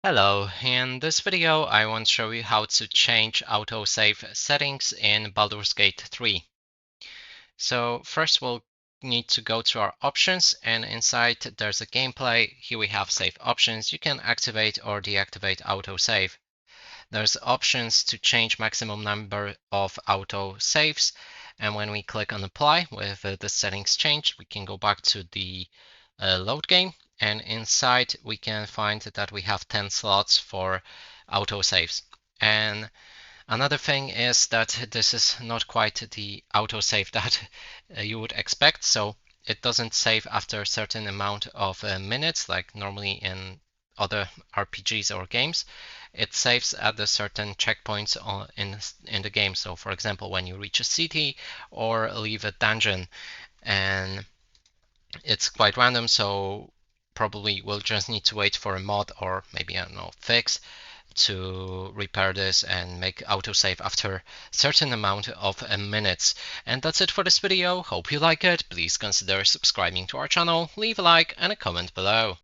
Hello, in this video I want to show you how to change autosave settings in Baldur's Gate 3. So first we'll need to go to our options, and inside there's a gameplay. Here we have save options. You can activate or deactivate autosave. There's options to change maximum number of autosaves, and when we click on apply with the settings changed, we can go back to the load game, and inside we can find that we have 10 slots for autosaves. And another thing is that this is not quite the autosave that you would expect. So it doesn't save after a certain amount of minutes, like normally in other RPGs or games. It saves at the certain checkpoints in the game. So for example, when you reach a city or leave a dungeon, and it's quite random, so probably we'll just need to wait for a mod or maybe, I don't know, fix to repair this and make autosave after a certain amount of minutes. And that's it for this video. Hope you like it. Please consider subscribing to our channel, leave a like and a comment below.